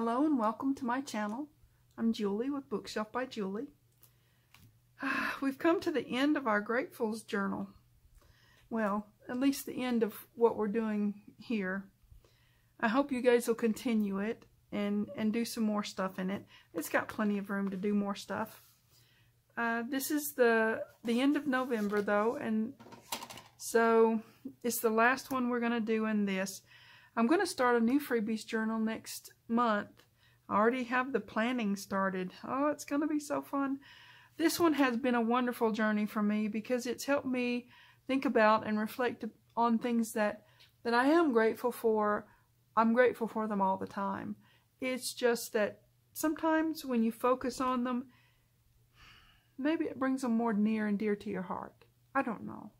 Hello and welcome to my channel. I'm Julie with Bookshelf by Julie. We've come to the end of our Gratefuls journal. Well, at least the end of what we're doing here. I hope you guys will continue it and do some more stuff in it. It's got plenty of room to do more stuff. This is the end of November though, and so it's the last one we're going to do in this. I'm going to start a new freebies journal next month. I already have the planning started. Oh, it's going to be so fun. This one has been a wonderful journey for me because it's helped me think about and reflect on things that I am grateful for. I'm grateful for them all the time. It's just that sometimes when you focus on them, maybe it brings them more near and dear to your heart. I don't know.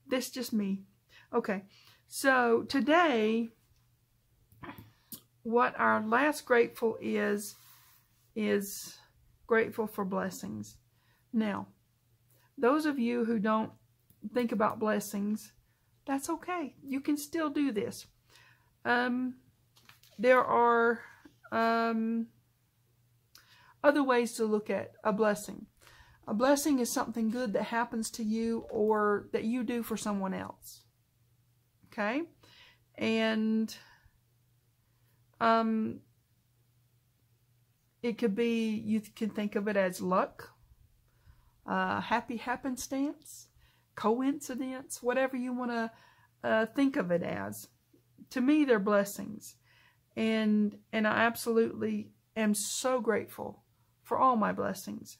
That's just me. Okay. So today, what our last grateful is grateful for blessings. Now, those of you who don't think about blessings, that's okay. You can still do this. There are other ways to look at a blessing. A blessing is something good that happens to you or that you do for someone else. Okay, and it could be, you can think of it as luck, happy happenstance, coincidence, whatever you want to think of it as. To me, they're blessings, and I absolutely am so grateful for all my blessings.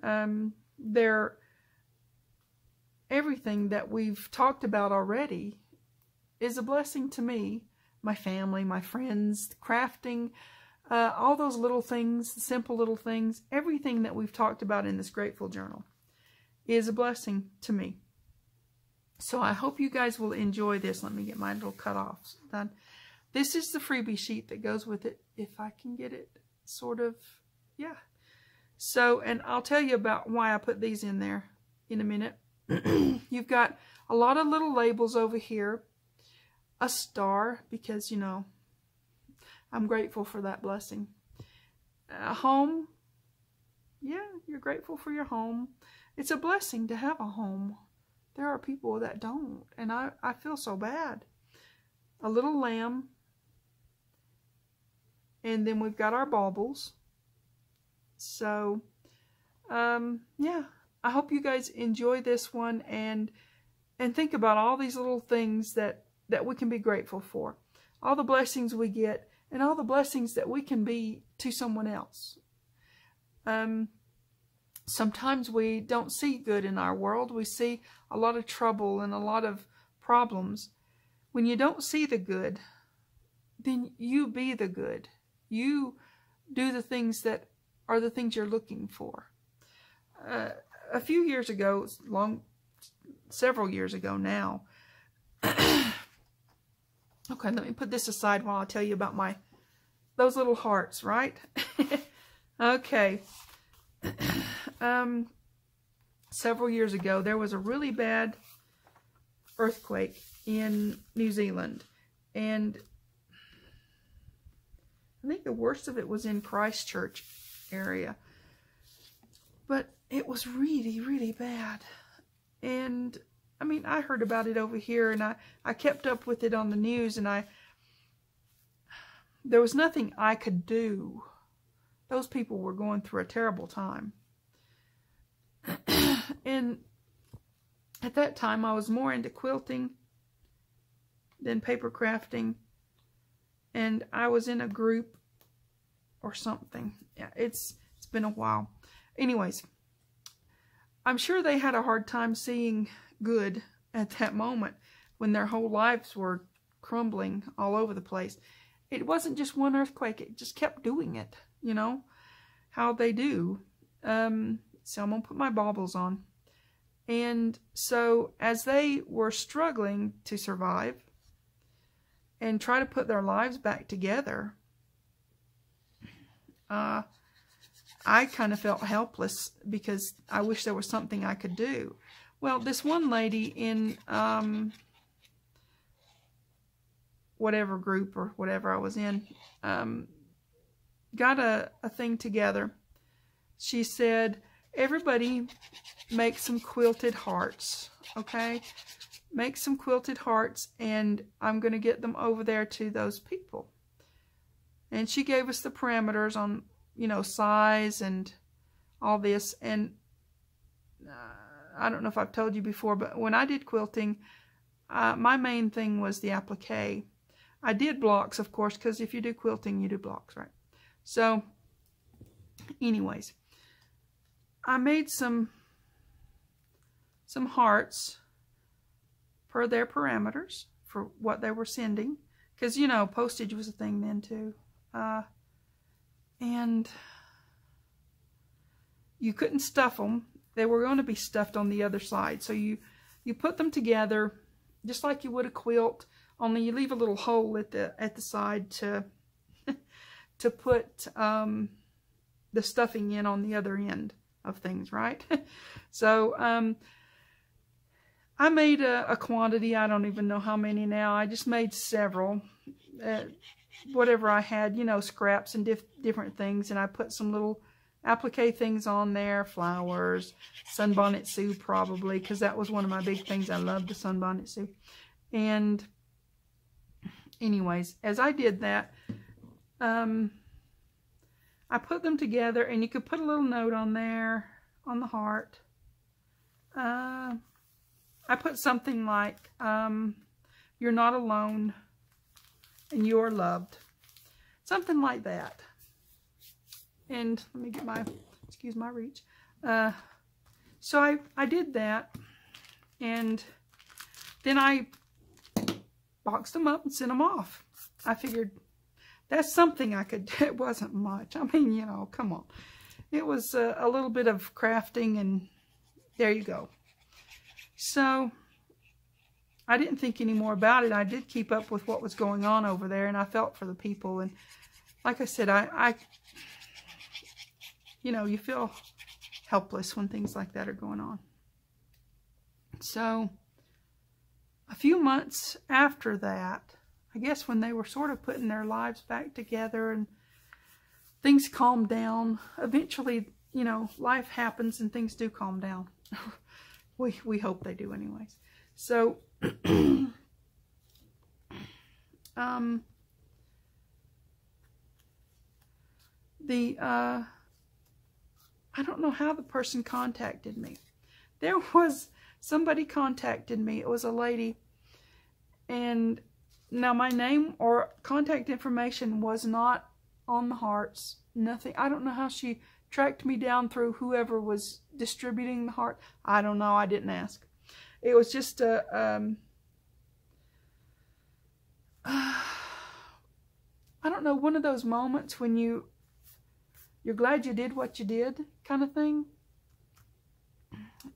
They're everything that we've talked about already is a blessing to me, my family, my friends, crafting, all those little things, simple little things, everything that we've talked about in this grateful journal is a blessing to me. So I hope you guys will enjoy this. Let me get my little cutoffs done. This is the freebie sheet that goes with it, if I can get it sort of, yeah. So, and I'll tell you about why I put these in there in a minute. You've got a lot of little labels over here. A star, because, you know, I'm grateful for that blessing. A home. Yeah, you're grateful for your home. It's a blessing to have a home. There are people that don't, and I feel so bad. A little lamb. And then we've got our baubles. So, yeah, I hope you guys enjoy this one and think about all these little things that we can be grateful for. All the blessings we get and all the blessings that we can be to someone else. Sometimes we don't see good in our world. We see a lot of trouble and a lot of problems. When you don't see the good, then you be the good. You do the things that are the things you're looking for. A few years ago, several years ago now, okay, let me put this aside while I tell you about those little hearts, right? Okay. Several years ago, there was a really bad earthquake in New Zealand. And I think the worst of it was in Christchurch area. But it was really, really bad. And I mean, I heard about it over here, and I kept up with it on the news, and there was nothing I could do. Those people were going through a terrible time. And at that time, I was more into quilting than paper crafting, and I was in a group or something. Yeah, it's been a while. Anyways, I'm sure they had a hard time seeing good at that moment when their whole lives were crumbling all over the place. It wasn't just one earthquake. It just kept doing it, you know, how they do. So I'm going to put my baubles on. And so as they were struggling to survive and try to put their lives back together, I kind of felt helpless because I wish there was something I could do. Well, this one lady in whatever group or whatever I was in, got a thing together. She said, everybody make some quilted hearts, okay? Make some quilted hearts, and I'm going to get them over there to those people. And she gave us the parameters on, you know, size and all this. And I don't know if I've told you before, but when I did quilting, my main thing was the applique. I did blocks, of course, because if you do quilting, you do blocks, right? So, anyways, I made some hearts per their parameters for what they were sending, because, you know, postage was a thing then too. And you couldn't stuff them. They were going to be stuffed on the other side. So you put them together just like you would a quilt, only you leave a little hole at the side to to put the stuffing in on the other end of things, right? So I made a quantity. I don't even know how many now. I just made several. Whatever I had, you know, scraps and different things. And I put some little applique things on there. Flowers, Sunbonnet Sue probably, because that was one of my big things. I loved the Sunbonnet Sue. And anyways, as I did that, I put them together, and you could put a little note on there, on the heart. I put something like, you're not alone, and you are loved. Something like that. And let me get my, excuse my reach. So I did that, and then I boxed them up and sent them off. I figured that's something I could do. It wasn't much. I mean, you know, come on. It was a little bit of crafting, and there you go. So I didn't think any more about it. I did keep up with what was going on over there, and I felt for the people. And like I said, I you know, you feel helpless when things like that are going on. So a few months after that, I guess when they were sort of putting their lives back together and things calmed down, eventually, you know, life happens and things do calm down. We hope they do anyways. So I don't know how the person contacted me. There was somebody contacted me. It was a lady, and now my name or contact information was not on the hearts. Nothing. I don't know how she tracked me down through whoever was distributing the heart. I don't know. I didn't ask. It was just a I don't know, one of those moments when you're glad you did what you did kind of thing.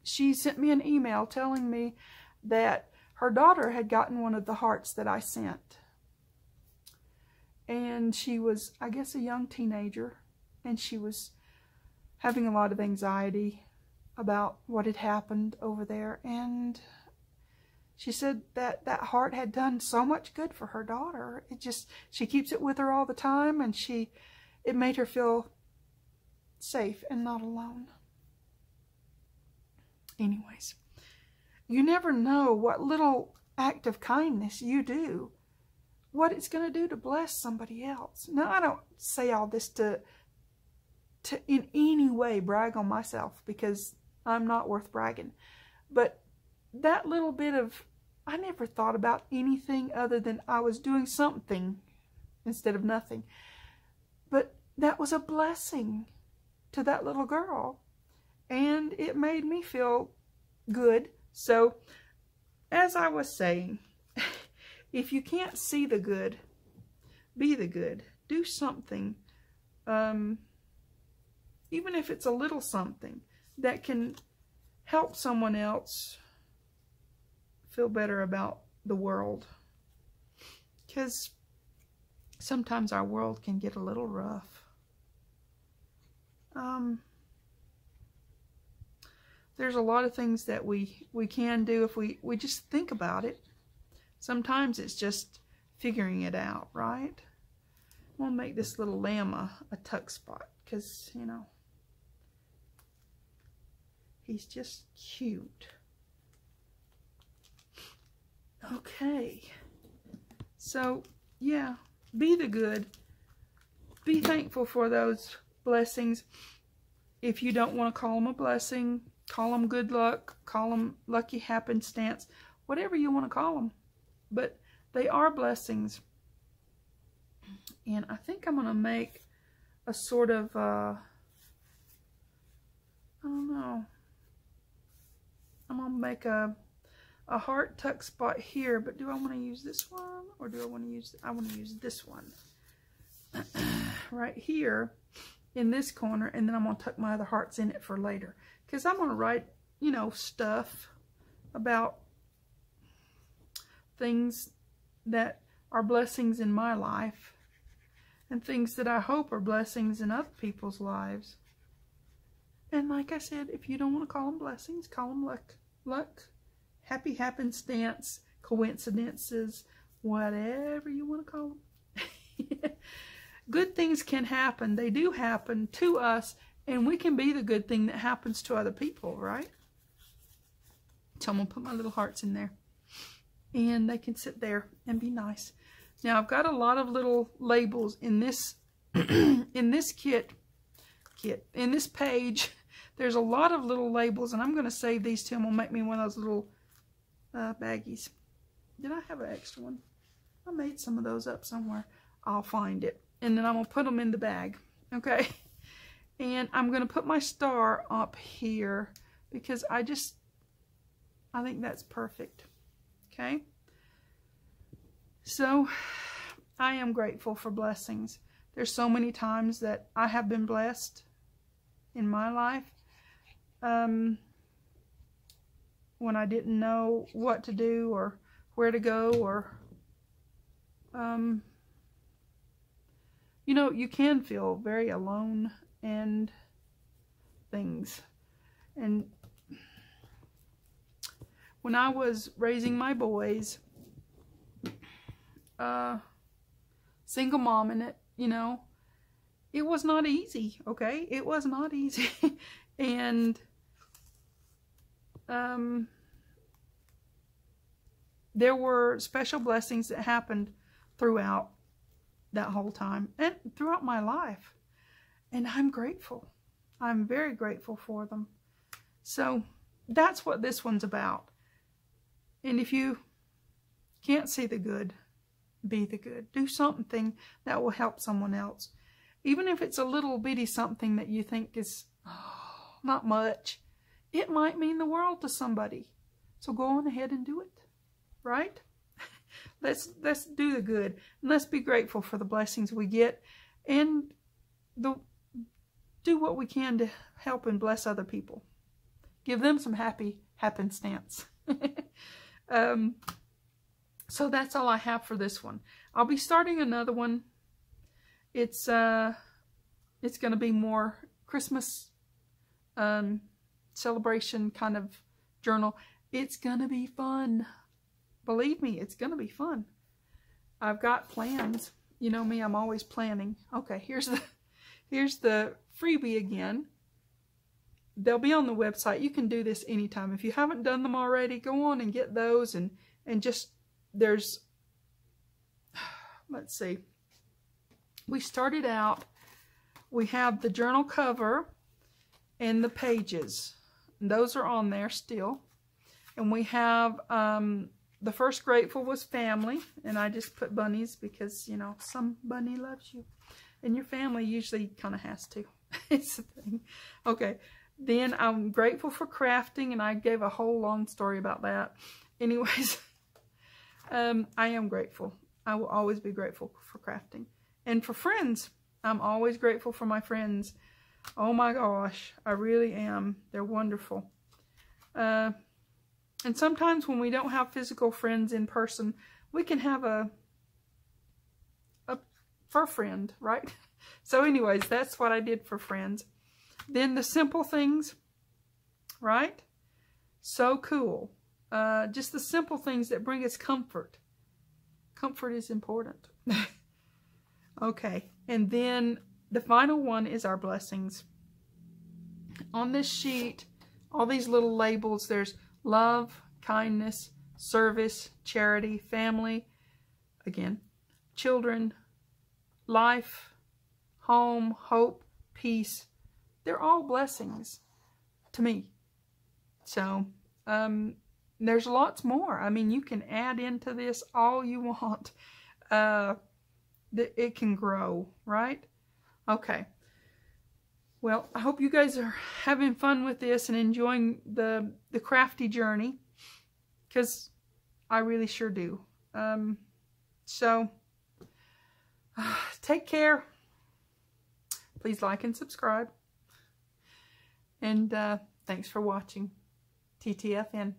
She sent me an email telling me that her daughter had gotten one of the hearts that I sent. And she was, I guess, a young teenager. And she was having a lot of anxiety about what had happened over there. And she said that that heart had done so much good for her daughter. It just, she keeps it with her all the time. And it made her feel safe and not alone. Anyways, you never know what little act of kindness you do, what it's going to do to bless somebody else. Now, I don't say all this to in any way brag on myself, because I'm not worth bragging. But that little bit of, I never thought about anything other than I was doing something instead of nothing. But that was a blessing to that little girl, and it made me feel good. So, as I was saying, if you can't see the good, be the good. Do something, even if it's a little something that can help someone else feel better about the world. Because sometimes our world can get a little rough. There's a lot of things that we can do if we just think about it. Sometimes it's just figuring it out, right? I'm going to make this little lamb a tuck spot because, you know, he's just cute. Okay. So, yeah, be the good. Be thankful for those blessings. If you don't want to call them a blessing, call them good luck, call them lucky happenstance, whatever you want to call them. But they are blessings. And I think I'm going to make a sort of, I don't know. I'm going to make a heart tuck spot here, but do I want to use this one? Or do I want to use, I want to use this one. Right here in this corner, and then I'm going to tuck my other hearts in it for later. Because I'm going to write, you know, stuff about things that are blessings in my life. And things that I hope are blessings in other people's lives. And like I said, if you don't want to call them blessings, call them luck, happy happenstance, coincidences, whatever you want to call them. Good things can happen. They do happen to us, and we can be the good thing that happens to other people, right? So I'm going to put my little hearts in there. And they can sit there and be nice. Now I've got a lot of little labels in this in this in this page. There's a lot of little labels, and I'm going to save these two. I'm going to make me one of those little baggies. Did I have an extra one? I made some of those up somewhere. I'll find it. And then I'm going to put them in the bag. Okay? And I'm going to put my star up here because I think that's perfect. Okay? So, I am grateful for blessings. There's so many times that I have been blessed in my life when I didn't know what to do or where to go, or you know, you can feel very alone and things. And when I was raising my boys, single mom in it, you know, it was not easy, okay? It was not easy. And there were special blessings that happened throughout that whole time and throughout my life. And I'm grateful. I'm very grateful for them. So that's what this one's about. And if you can't see the good, be the good. Do something that will help someone else. Even if it's a little bitty something that you think is not much, it might mean the world to somebody. So go on ahead and do it. Right? Let's do the good. And let's be grateful for the blessings we get. And do what we can to help and bless other people. Give them some happy happenstance. So that's all I have for this one. I'll be starting another one. It's going to be more Christmas celebration kind of journal. It's going to be fun. Believe me, it's going to be fun. I've got plans. You know me, I'm always planning. Okay, here's the freebie again. They'll be on the website. You can do this anytime. If you haven't done them already, go on and get those and just, there's, let's see. We started out, we have the journal cover and the pages. And those are on there still. And we have, the first grateful was family. And I just put bunnies because, you know, some bunny loves you. And your family usually kind of has to. It's the thing. Okay. Then I'm grateful for crafting. And I gave a whole long story about that. Anyways, I am grateful. I will always be grateful for crafting. And for friends, I'm always grateful for my friends. Oh my gosh, I really am. They're wonderful. And sometimes when we don't have physical friends in person, we can have a fur friend, right? So anyways, that's what I did for friends. Then the simple things, right? So cool. Just the simple things that bring us comfort. Comfort is important. Okay, and then the final one is our blessings. On this sheet, all these little labels, there's love, kindness, service, charity, family, again, children, life, home, hope, peace. They're all blessings to me. So, there's lots more. I mean, you can add into this all you want. It can grow, right? Okay. Well, I hope you guys are having fun with this and enjoying the crafty journey, because I really sure do. So, take care. Please like and subscribe. And thanks for watching. TTFN.